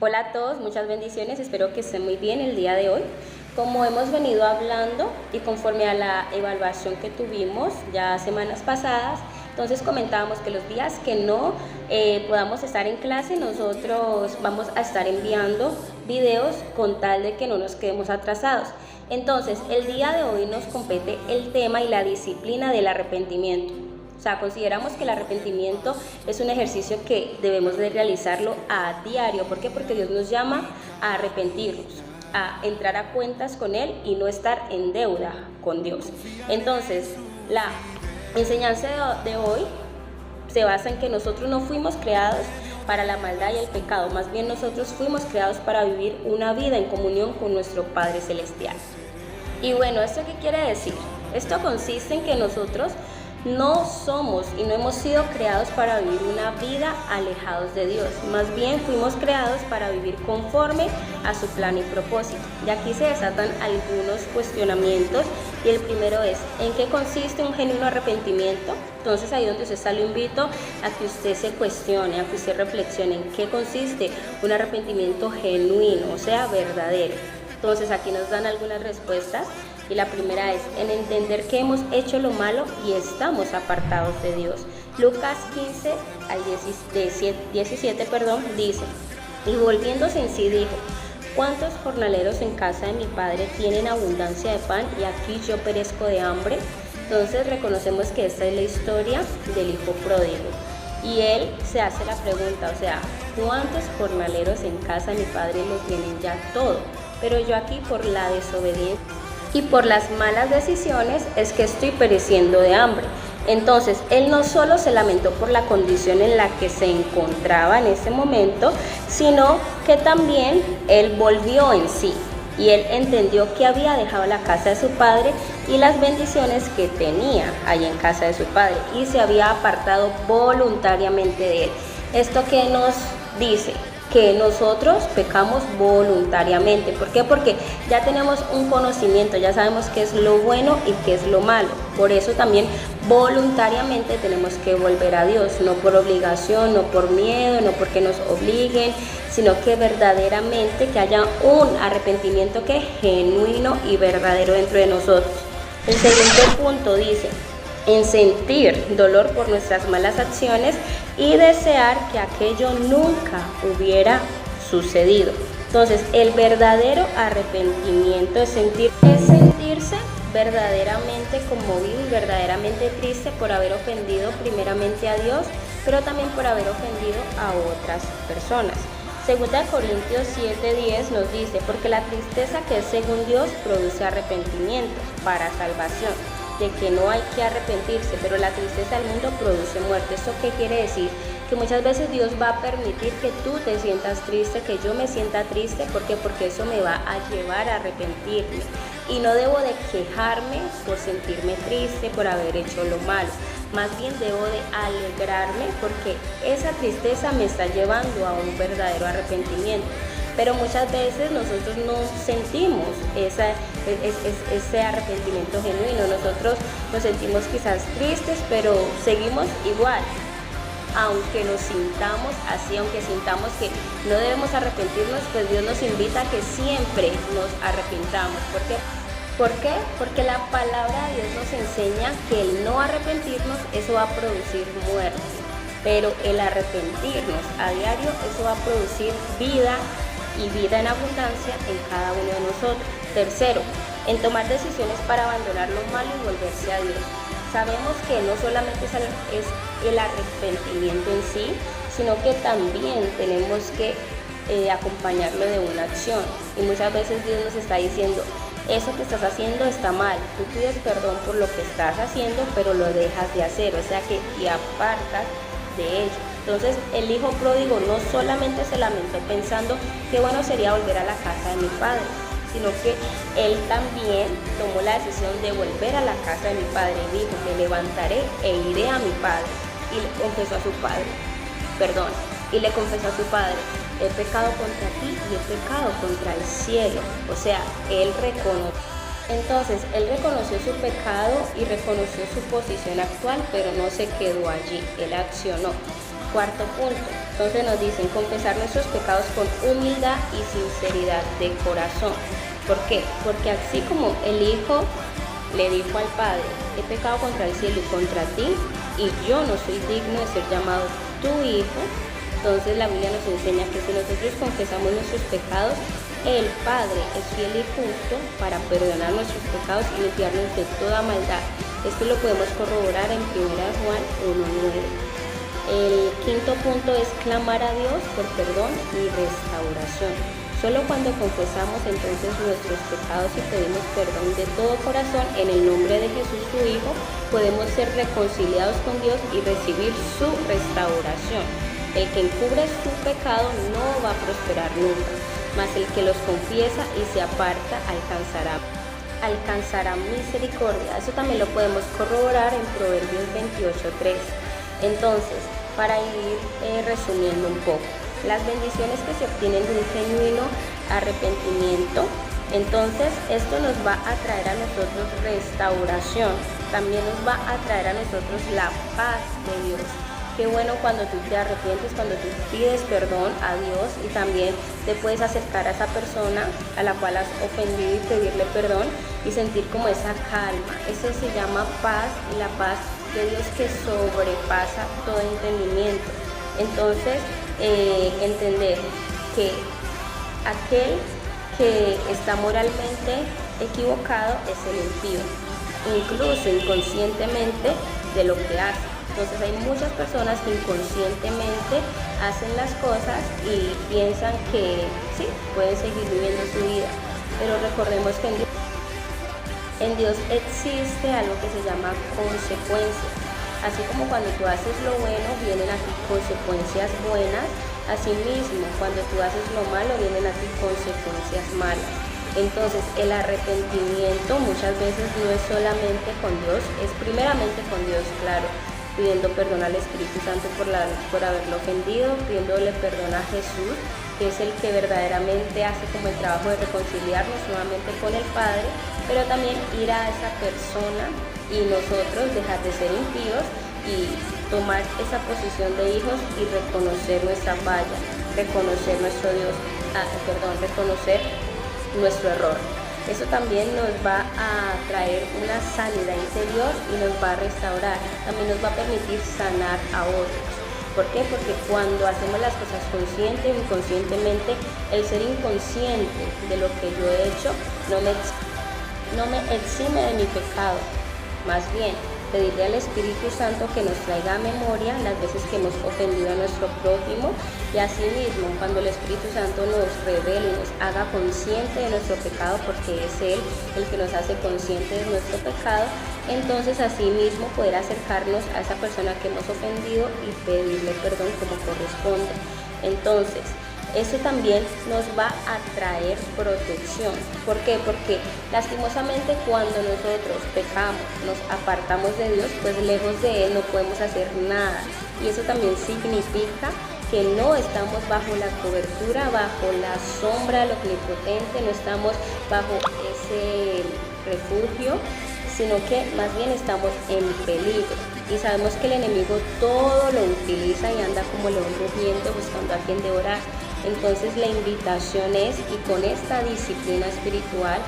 Hola a todos, muchas bendiciones, espero que estén muy bien el día de hoy. Como hemos venido hablando y conforme a la evaluación que tuvimos ya semanas pasadas, entonces comentábamos que los días que no podamos estar en clase, nosotros vamos a estar enviando videos con tal de que no nos quedemos atrasados. Entonces, el día de hoy nos compete el tema y la disciplina del arrepentimiento. O sea, consideramos que el arrepentimiento es un ejercicio que debemos de realizarlo a diario. ¿Por qué? Porque Dios nos llama a arrepentirnos, a entrar a cuentas con Él y no estar en deuda con Dios. Entonces, la enseñanza de hoy se basa en que nosotros no fuimos creados para la maldad y el pecado, más bien nosotros fuimos creados para vivir una vida en comunión con nuestro Padre Celestial. Y bueno, ¿esto qué quiere decir? Esto consiste en que nosotros no somos y no hemos sido creados para vivir una vida alejados de Dios. Más bien fuimos creados para vivir conforme a su plan y propósito. Y aquí se desatan algunos cuestionamientos. Y el primero es, ¿en qué consiste un genuino arrepentimiento? Entonces ahí donde usted está, lo invito a que usted se cuestione, a que usted reflexione en qué consiste un arrepentimiento genuino, o sea, verdadero. Entonces aquí nos dan algunas respuestas. Y la primera es en entender que hemos hecho lo malo y estamos apartados de Dios. Lucas 15 al 17 dice, y volviéndose en sí dijo, ¿cuántos jornaleros en casa de mi padre tienen abundancia de pan y aquí yo perezco de hambre? Entonces reconocemos que esta es la historia del hijo pródigo. Y él se hace la pregunta, o sea, ¿cuántos jornaleros en casa de mi padre lo tienen ya todo? Pero yo aquí por la desobediencia y por las malas decisiones es que estoy pereciendo de hambre. Entonces, él no solo se lamentó por la condición en la que se encontraba en ese momento, sino que también él volvió en sí. Y él entendió que había dejado la casa de su padre y las bendiciones que tenía ahí en casa de su padre. Y se había apartado voluntariamente de él. ¿Esto qué nos dice? Que nosotros pecamos voluntariamente. ¿Por qué? Porque ya tenemos un conocimiento, ya sabemos qué es lo bueno y qué es lo malo. Por eso también voluntariamente tenemos que volver a Dios, no por obligación, no por miedo, no porque nos obliguen, sino que verdaderamente que haya un arrepentimiento que es genuino y verdadero dentro de nosotros. El segundo punto dice, en sentir dolor por nuestras malas acciones y desear que aquello nunca hubiera sucedido. Entonces, el verdadero arrepentimiento es sentirse verdaderamente conmovido y verdaderamente triste por haber ofendido primeramente a Dios, pero también por haber ofendido a otras personas. Segunda de Corintios 7:10 nos dice, porque la tristeza que es según Dios produce arrepentimiento para salvación, de que no hay que arrepentirse, pero la tristeza del mundo produce muerte. ¿Esto qué quiere decir? Que muchas veces Dios va a permitir que tú te sientas triste, que yo me sienta triste. ¿Por qué? Porque eso me va a llevar a arrepentirme. Y no debo de quejarme por sentirme triste, por haber hecho lo malo. Más bien debo de alegrarme porque esa tristeza me está llevando a un verdadero arrepentimiento. Pero muchas veces nosotros no sentimos ese arrepentimiento genuino. Nosotros nos sentimos quizás tristes, pero seguimos igual. Aunque nos sintamos así, aunque sintamos que no debemos arrepentirnos, pues Dios nos invita a que siempre nos arrepintamos. ¿Por qué? ¿Por qué? Porque la palabra de Dios nos enseña que el no arrepentirnos, eso va a producir muerte. Pero el arrepentirnos a diario, eso va a producir vida y vida en abundancia en cada uno de nosotros. Tercero, en tomar decisiones para abandonar lo malo y volverse a Dios. Sabemos que no solamente es el arrepentimiento en sí, sino que también tenemos que acompañarlo de una acción. Y muchas veces Dios nos está diciendo, eso que estás haciendo está mal, tú pides perdón por lo que estás haciendo, pero lo dejas de hacer, o sea que te apartas de ello. Entonces el hijo pródigo no solamente se lamentó pensando qué bueno sería volver a la casa de mi padre, sino que él también tomó la decisión de volver a la casa de mi padre y dijo, me levantaré e iré a mi padre. Y le confesó a su padre, he pecado contra ti y he pecado contra el cielo. O sea, él reconoció. Entonces, él reconoció su pecado y reconoció su posición actual, pero no se quedó allí, él accionó. Cuarto punto, entonces nos dicen confesar nuestros pecados con humildad y sinceridad de corazón. ¿Por qué? Porque así como el Hijo le dijo al Padre, he pecado contra el cielo y contra ti, y yo no soy digno de ser llamado tu hijo, entonces la Biblia nos enseña que si nosotros confesamos nuestros pecados, el Padre es fiel y justo para perdonar nuestros pecados y limpiarnos de toda maldad. Esto lo podemos corroborar en 1 Juan 1:9. El quinto punto es clamar a Dios por perdón y restauración. Solo cuando confesamos entonces nuestros pecados y pedimos perdón de todo corazón en el nombre de Jesús su Hijo, podemos ser reconciliados con Dios y recibir su restauración. El que encubre su pecado no va a prosperar nunca, mas el que los confiesa y se aparta alcanzará misericordia. Eso también lo podemos corroborar en Proverbios 28:3. Entonces, para ir resumiendo un poco, las bendiciones que se obtienen de un genuino arrepentimiento, entonces esto nos va a traer a nosotros restauración, también nos va a traer a nosotros la paz de Dios. Qué bueno cuando tú te arrepientes, cuando tú pides perdón a Dios y también te puedes acercar a esa persona a la cual has ofendido y pedirle perdón y sentir como esa calma. Eso se llama paz, y la paz de Dios que sobrepasa todo entendimiento. Entonces, entender que aquel que está moralmente equivocado es el impío, incluso inconscientemente de lo que hace. Entonces hay muchas personas que inconscientemente hacen las cosas y piensan que sí, pueden seguir viviendo su vida, pero recordemos que en Dios existe algo que se llama consecuencias. Así como cuando tú haces lo bueno, vienen a ti consecuencias buenas, asimismo, cuando tú haces lo malo, vienen a ti consecuencias malas. Entonces, el arrepentimiento muchas veces no es solamente con Dios, es primeramente con Dios, claro, pidiendo perdón al Espíritu Santo por haberlo ofendido, pidiéndole perdón a Jesús, que es el que verdaderamente hace como el trabajo de reconciliarnos nuevamente con el Padre, pero también ir a esa persona y nosotros dejar de ser impíos y tomar esa posición de hijos y reconocer nuestra falla, reconocer nuestro reconocer nuestro error. Eso también nos va a traer una sanidad interior y nos va a restaurar, también nos va a permitir sanar a otros. ¿Por qué? Porque cuando hacemos las cosas consciente o inconscientemente, el ser inconsciente de lo que yo he hecho no me exime de mi pecado. Más bien, pedirle al Espíritu Santo que nos traiga a memoria las veces que hemos ofendido a nuestro prójimo, y asimismo, cuando el Espíritu Santo nos revele y nos haga consciente de nuestro pecado, porque es Él el que nos hace consciente de nuestro pecado, entonces asimismo poder acercarnos a esa persona que hemos ofendido y pedirle perdón como corresponde. Entonces, eso también nos va a traer protección. ¿Por qué? Porque lastimosamente cuando nosotros pecamos, nos apartamos de Dios, pues lejos de Él no podemos hacer nada. Y eso también significa que no estamos bajo la cobertura, bajo la sombra del Omnipotente, no estamos bajo ese refugio, sino que más bien estamos en peligro. Y sabemos que el enemigo todo lo utiliza y anda como león rugiente buscando a quien devorar. Entonces la invitación es, y con esta disciplina espiritual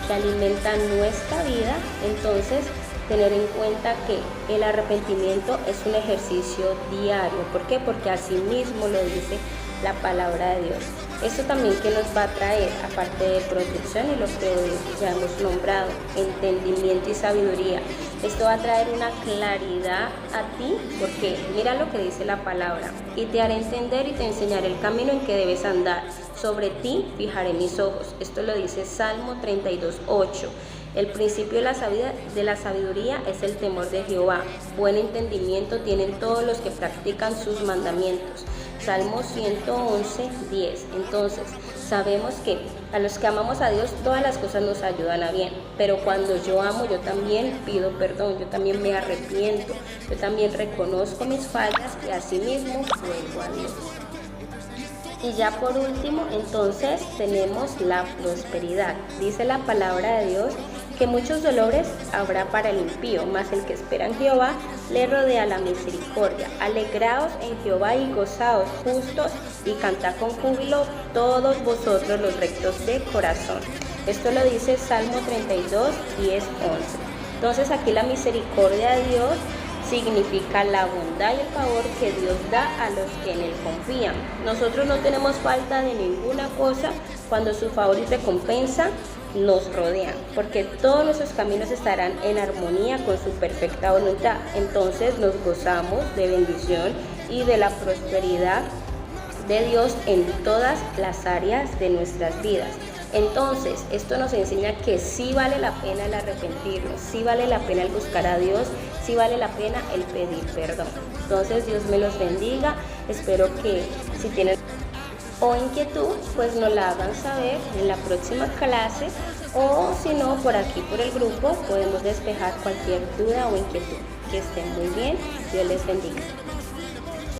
que alimenta nuestra vida, entonces tener en cuenta que el arrepentimiento es un ejercicio diario. ¿Por qué? Porque así mismo lo dice la palabra de Dios. Esto también que nos va a traer, aparte de protección y lo que ya hemos nombrado, entendimiento y sabiduría. Esto va a traer una claridad a ti, porque mira lo que dice la palabra: y te haré entender y te enseñaré el camino en que debes andar. Sobre ti fijaré mis ojos. Esto lo dice Salmo 32:8. El principio de la sabiduría es el temor de Jehová. Buen entendimiento tienen todos los que practican sus mandamientos. Salmo 111:10. Entonces, sabemos que a los que amamos a Dios todas las cosas nos ayudan a bien, pero cuando yo amo, yo también pido perdón, yo también me arrepiento, yo también reconozco mis fallas y asimismo vuelvo a Dios. Y ya por último, entonces tenemos la prosperidad. Dice la palabra de Dios que muchos dolores habrá para el impío, mas el que espera en Jehová le rodea la misericordia. Alegraos en Jehová y gozaos justos y cantad con júbilo todos vosotros los rectos de corazón. Esto lo dice Salmo 32, 10, 11. Entonces aquí la misericordia de Dios significa la bondad y el favor que Dios da a los que en Él confían. Nosotros no tenemos falta de ninguna cosa cuando su favor y recompensa nos rodean, porque todos nuestros caminos estarán en armonía con su perfecta voluntad. Entonces nos gozamos de bendición y de la prosperidad de Dios en todas las áreas de nuestras vidas. Entonces, esto nos enseña que sí vale la pena el arrepentirnos, sí vale la pena el buscar a Dios, sí vale la pena el pedir perdón. Entonces, Dios me los bendiga. Espero que si tienen o inquietud, pues nos la hagan saber en la próxima clase, o si no, por aquí por el grupo podemos despejar cualquier duda o inquietud. Que estén muy bien. Dios les bendiga.